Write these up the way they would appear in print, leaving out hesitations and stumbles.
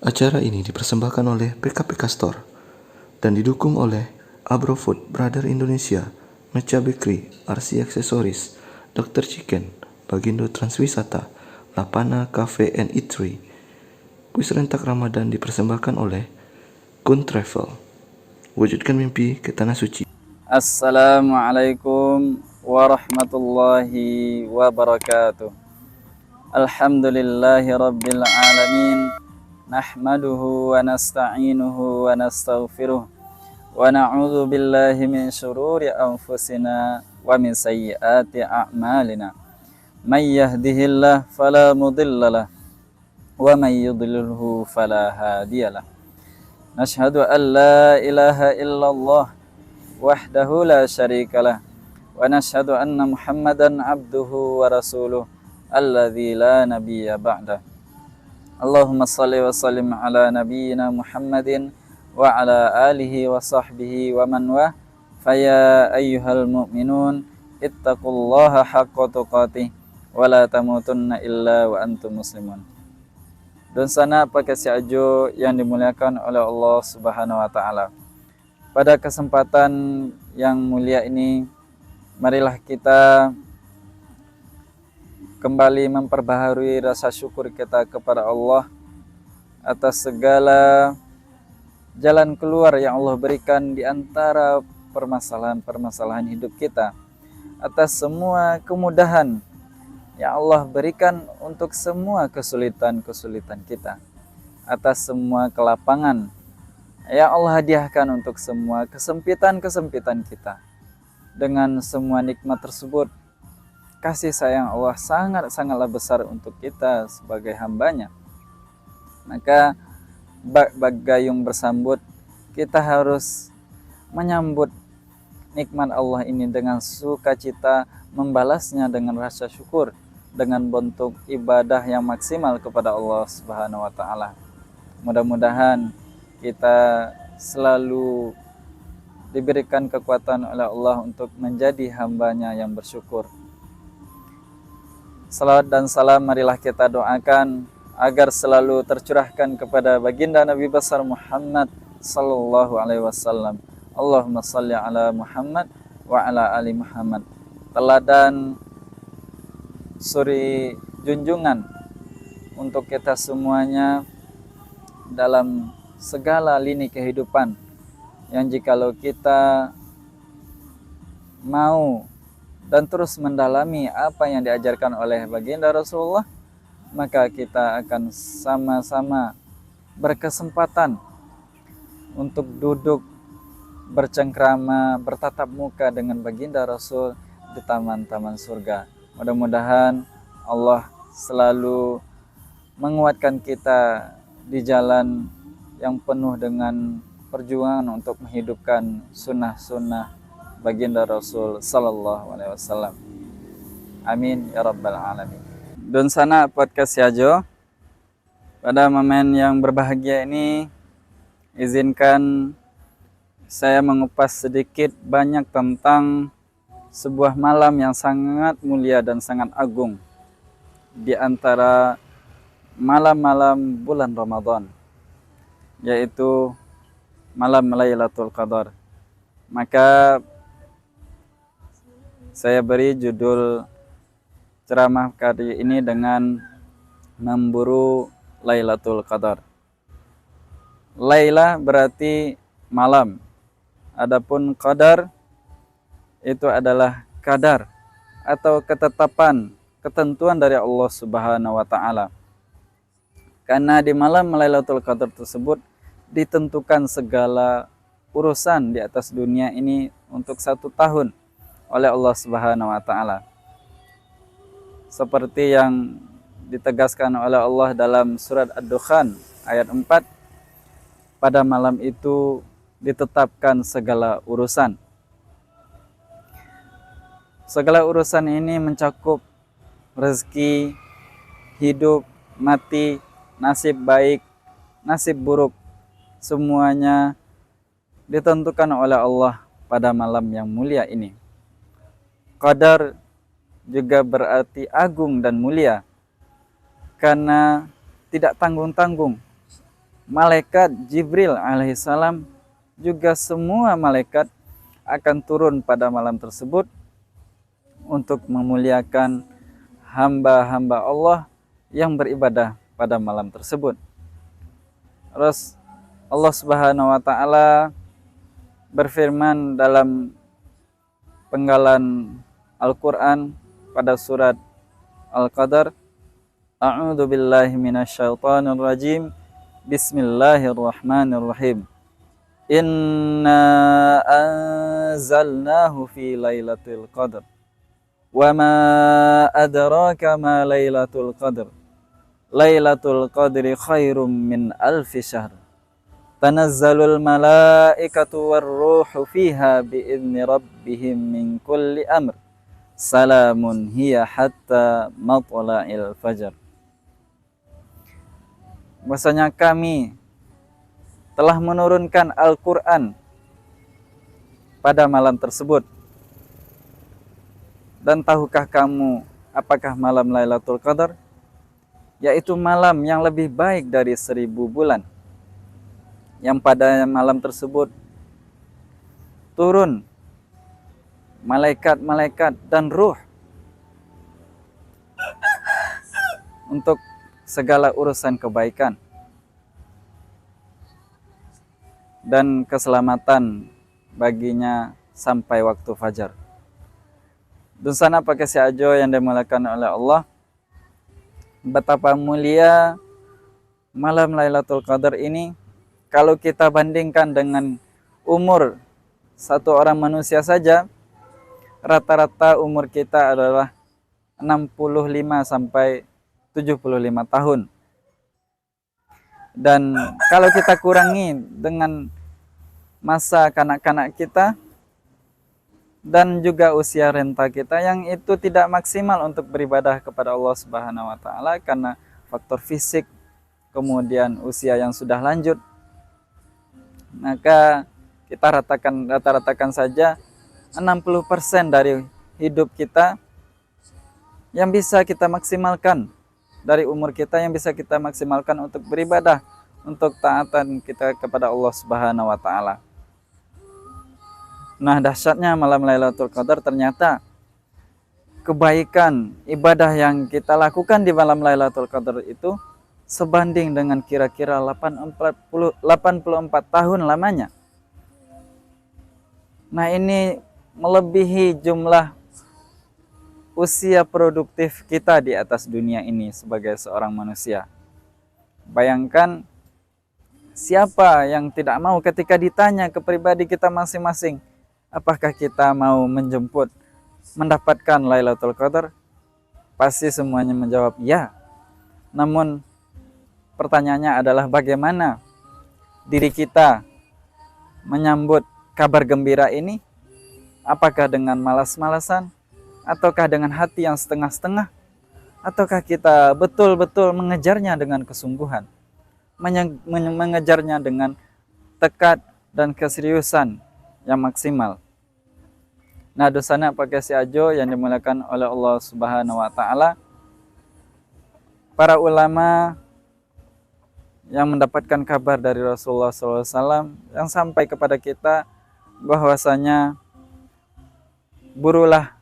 Acara ini dipersembahkan oleh PKPK Store dan didukung oleh Abro Food Brother Indonesia, Mecha Bakery, RC Accessories, Dr. Chicken, Bagindo Transwisata, Lapana Cafe and Eatery. Kuis rentak Ramadan dipersembahkan oleh Kun Travel. Wujudkan mimpi ke tanah suci. Assalamualaikum warahmatullahi wabarakatuh. Alhamdulillahi rabbil alamin. Nahmaduhu wa nasta'inuhu wa nastaghfiruh. Wa na'udzu billahi min syururi anfusina wa min sayyiati a'malina. May yahdihillahu fala mudhillalah wa may yudlilhu fala hadiyalah. Nashhadu an la ilaha illallah wahdahu la syarikalah wa nashhadu anna Muhammadan abduhu wa rasuluh alladzi la nabiyya ba'dah. Allahumma shalli wa sallim ala nabiyyina Muhammadin wa ala alihi wa sahbihi wa man wa faya ayyuhal mu'minun ittaqullaha haqqa tuqatih wa la tamutunna illa wa antum muslimun. Dan sana pakai si ajo yang dimuliakan oleh Allah Subhanahu wa taala. Pada kesempatan yang mulia ini, marilah kita kembali memperbaharui rasa syukur kita kepada Allah atas segala jalan keluar yang Allah berikan di antara permasalahan-permasalahan hidup kita, atas semua kemudahan yang Allah berikan untuk semua kesulitan-kesulitan kita, atas semua kelapangan yang Allah hadiahkan untuk semua kesempitan-kesempitan kita. Dengan semua nikmat tersebut, kasih sayang Allah sangatlah besar untuk kita sebagai hambanya. Maka bagayung bersambut, kita harus menyambut nikmat Allah ini dengan sukacita, membalasnya dengan rasa syukur, dengan bentuk ibadah yang maksimal kepada Allah Subhanahu wa taala. Mudah-mudahan kita selalu diberikan kekuatan oleh Allah untuk menjadi hambanya yang bersyukur. Salawat dan salam marilah kita doakan agar selalu tercurahkan kepada baginda Nabi besar Muhammad sallallahu alaihi wasallam. Allahumma shalli ala Muhammad wa ala ali Muhammad. Teladan suri junjungan untuk kita semuanya dalam segala lini kehidupan, yang jikalau kita mau dan terus mendalami apa yang diajarkan oleh baginda Rasulullah, maka kita akan sama-sama berkesempatan untuk duduk bercengkrama, bertatap muka dengan baginda Rasul di taman-taman surga. Mudah-mudahan Allah selalu menguatkan kita di jalan yang penuh dengan perjuangan untuk menghidupkan sunnah-sunnah baginda Rasul sallallahu alaihi wasallam. Amin ya rabbal alamin. Dan sana podcast Yajo, pada momen yang berbahagia ini, izinkan saya mengupas sedikit banyak tentang sebuah malam yang sangat mulia dan sangat agung di antara malam-malam bulan Ramadan, yaitu malam Lailatul Qadar. Maka saya beri judul ceramah kali ini dengan memburu Lailatul Qadar. Laila berarti malam, adapun qadar itu adalah kadar atau ketetapan, ketentuan dari Allah Subhanahu wa taala. Karena di malam Lailatul Qadar tersebut ditentukan segala urusan di atas dunia ini untuk 1 tahun oleh Allah Subhanahu wa taala. Seperti yang ditegaskan oleh Allah dalam surat Ad-Dukhan ayat 4, pada malam itu ditetapkan segala urusan. Segala urusan ini mencakup rezeki, hidup, mati, nasib baik, nasib buruk. Semuanya ditentukan oleh Allah pada malam yang mulia ini. Qadar juga berarti agung dan mulia, karena tidak tanggung-tanggung, malaikat Jibril alaihissalam, juga semua malaikat akan turun pada malam tersebut untuk memuliakan hamba-hamba Allah yang beribadah pada malam tersebut. Terus Allah Subhanahu wa taala berfirman dalam penggalan Al-Qur'an pada surat Al-Qadar, A'udzu billahi minasyaitonir rajim. Bismillahirrahmanirrahim. Inna anzalnahu fi lailatul qadr. Wa ma adraka ma lailatul qadr. Lailatul qadri khairum min alfi syahr. Tanazzalul malaikatu warruhu fiha biizni rabbihim min kulli amr. Salamun hiya hatta matla'il fajar. Bahwasanya kami telah menurunkan Al-Quran pada malam tersebut. Dan tahukah kamu apakah malam Lailatul Qadar? Yaitu malam yang lebih baik dari 1000 bulan. Yang pada malam tersebut turun malaikat-malaikat dan ruh untuk segala urusan kebaikan dan keselamatan baginya sampai waktu fajar. Dan sana pakai si ajo yang dimuliakan oleh Allah, betapa mulia malam Lailatul Qadar ini kalau kita bandingkan dengan umur satu orang manusia saja. Rata-rata umur kita adalah 65 sampai 75 tahun. Dan kalau kita kurangi dengan masa kanak-kanak kita dan juga usia renta kita yang itu tidak maksimal untuk beribadah kepada Allah Subhanahu wa taala karena faktor fisik, kemudian usia yang sudah lanjut, maka kita rata-ratakan saja 60% dari hidup kita yang bisa kita maksimalkan, dari umur kita yang bisa kita maksimalkan untuk beribadah, untuk taatan kita kepada Allah Subhanahu wa taala. Nah, dahsyatnya malam Lailatul Qadar, ternyata kebaikan ibadah yang kita lakukan di malam Lailatul Qadar itu sebanding dengan kira-kira 84 tahun lamanya. Nah, ini melebihi jumlah usia produktif kita di atas dunia ini sebagai seorang manusia. Bayangkan siapa yang tidak mau ketika ditanya ke pribadi kita masing-masing, apakah kita mau menjemput mendapatkan Lailatul Qadar? Pasti semuanya menjawab ya. Namun pertanyaannya adalah bagaimana diri kita menyambut kabar gembira ini? Apakah dengan malas-malasan? Ataukah dengan hati yang setengah-setengah? Ataukah kita betul-betul mengejarnya dengan kesungguhan? Mengejarnya dengan tekad dan keseriusan yang maksimal. Nah, dosana pakai si ajo yang dimuliakan oleh Allah Subhanahu wa taala. Para ulama yang mendapatkan kabar dari Rasulullah SAW yang sampai kepada kita bahwasanya burulah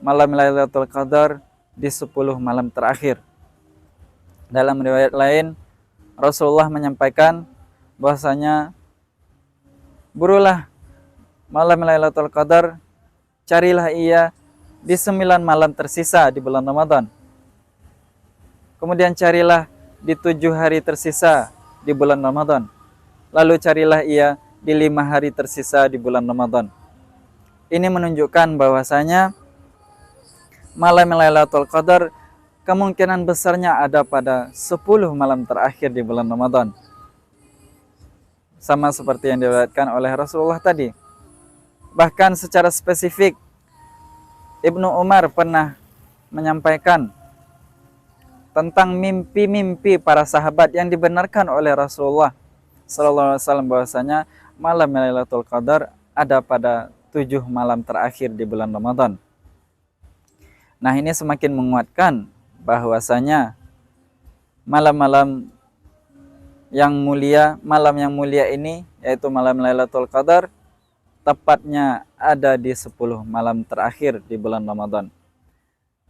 malam Lailatul Qadar di 10 malam terakhir. Dalam riwayat lain, Rasulullah menyampaikan bahwasanya burulah malam Lailatul Qadar, carilah ia di 9 malam tersisa di bulan Ramadan. Kemudian carilah di 7 hari tersisa di bulan Ramadan. Lalu carilah ia di 5 hari tersisa di bulan Ramadan. Ini menunjukkan bahwasanya malam Lailatul Qadar kemungkinan besarnya ada pada 10 malam terakhir di bulan Ramadan. Sama seperti yang diriwayatkan oleh Rasulullah tadi. Bahkan secara spesifik Ibnu Umar pernah menyampaikan tentang mimpi-mimpi para sahabat yang dibenarkan oleh Rasulullah sallallahu alaihi wasallam bahwasanya malam Lailatul Qadar ada pada 7 malam terakhir di bulan Ramadan. Nah, ini semakin menguatkan bahwasanya malam-malam yang mulia, malam yang mulia ini, yaitu malam Lailatul Qadar, tepatnya ada di 10 malam terakhir di bulan Ramadan.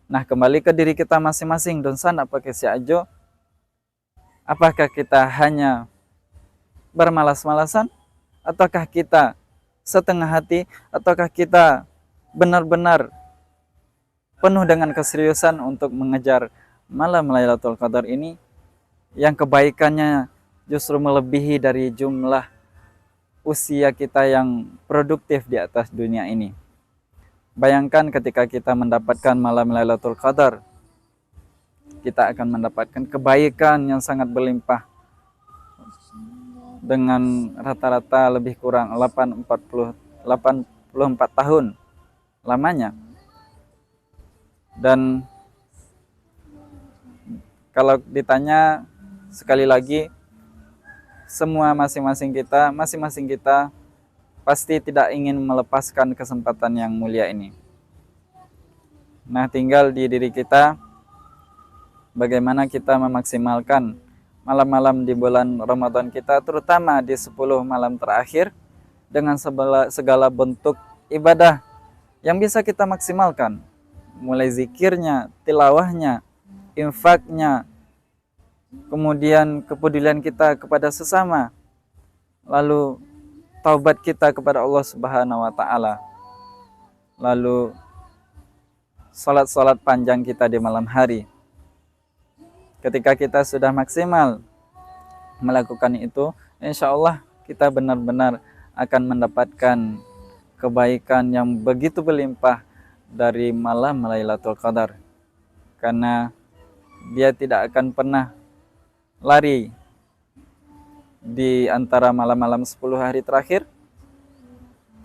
Nah, kembali ke diri kita masing-masing, don sana pakai si ajo, apakah kita hanya bermalas-malasan, ataukah kita setengah hati, ataukah kita benar-benar penuh dengan keseriusan untuk mengejar malam Lailatul Qadar ini, yang kebaikannya justru melebihi dari jumlah usia kita yang produktif di atas dunia ini. Bayangkan ketika kita mendapatkan malam Lailatul Qadar, kita akan mendapatkan kebaikan yang sangat berlimpah dengan rata-rata lebih kurang 84 tahun lamanya. Dan kalau ditanya sekali lagi, semua masing-masing kita pasti tidak ingin melepaskan kesempatan yang mulia ini. Nah, tinggal di diri kita bagaimana kita memaksimalkan malam-malam di bulan Ramadan kita, terutama di 10 malam terakhir, dengan segala bentuk ibadah yang bisa kita maksimalkan, mulai zikirnya, tilawahnya, infaknya, kemudian kepedulian kita kepada sesama, lalu taubat kita kepada Allah Subhanahu wa taala, lalu salat-salat panjang kita di malam hari. Ketika kita sudah maksimal melakukan itu, insya Allah kita benar-benar akan mendapatkan kebaikan yang begitu berlimpah dari malam Lailatul Qadar, karena dia tidak akan pernah lari di antara malam-malam 10 hari terakhir.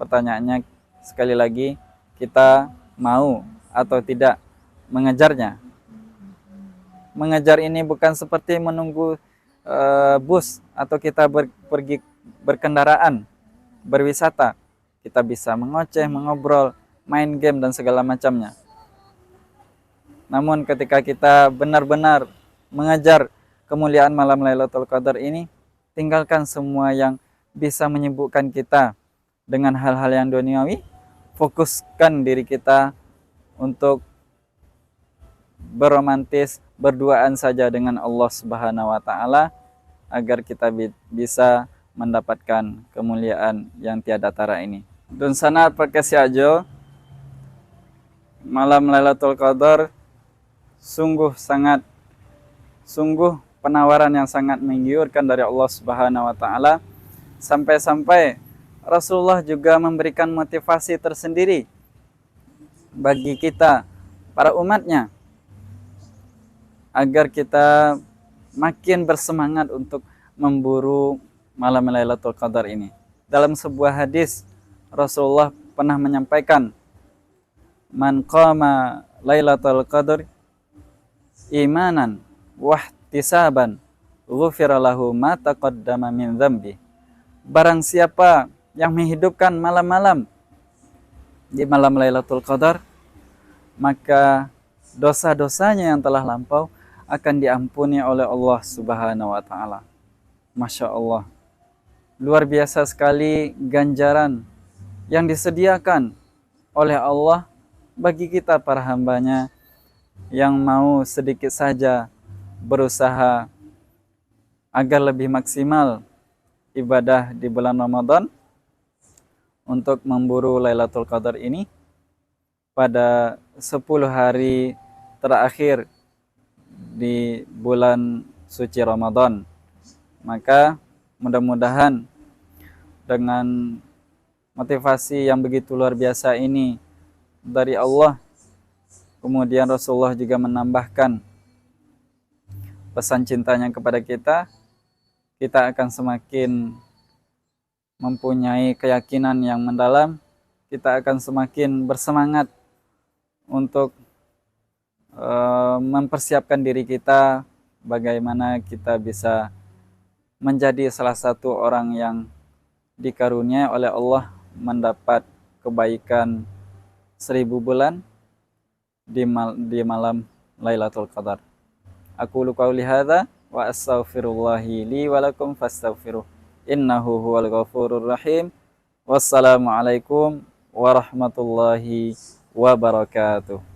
Pertanyaannya sekali lagi, kita mau atau tidak mengejarnya? Mengejar ini bukan seperti menunggu bus atau kita pergi berkendaraan, berwisata. Kita bisa mengoceh, mengobrol, main game dan segala macamnya. Namun ketika kita benar-benar mengejar kemuliaan malam Lailatul Qadar ini, tinggalkan semua yang bisa menyibukkan kita dengan hal-hal yang duniawi. Fokuskan diri kita untuk berromantis, berduaan saja dengan Allah Subhanahu wa taala, agar kita bisa mendapatkan kemuliaan yang tiada tara ini. Dan sana pakai ajo, malam Lailatul Qadar sungguh penawaran yang sangat menggiurkan dari Allah Subhanahu wa taala, sampai-sampai Rasulullah juga memberikan motivasi tersendiri bagi kita, para umatnya, agar kita makin bersemangat untuk memburu malam Lailatul Qadar ini. Dalam sebuah hadis, Rasulullah pernah menyampaikan, "Man qama Lailatul Qadar imanan wahtisaban ghufira lahu ma taqaddama min dzambi." Barang siapa yang menghidupkan malam-malam di malam Lailatul Qadar, maka dosa-dosanya yang telah lampau akan diampuni oleh Allah Subhanahu wa taala. Masya Allah, luar biasa sekali ganjaran yang disediakan oleh Allah bagi kita para hambanya yang mau sedikit saja berusaha agar lebih maksimal ibadah di bulan Ramadan untuk memburu Lailatul Qadar ini pada 10 hari terakhir di bulan suci Ramadan. Maka mudah-mudahan dengan motivasi yang begitu luar biasa ini dari Allah, kemudian Rasulullah juga menambahkan pesan cintanya kepada kita, kita akan semakin mempunyai keyakinan yang mendalam, kita akan semakin bersemangat untuk mempersiapkan diri kita bagaimana kita bisa menjadi salah satu orang yang dikaruniai oleh Allah mendapat kebaikan 1000 bulan di malam Lailatul Qadar. Aku qauli hadza wa astaghfirullahi li wa lakum fastaghfiruh. Innahu huwal ghafurur rahim. Wassalamualaikum warahmatullahi wabarakatuh.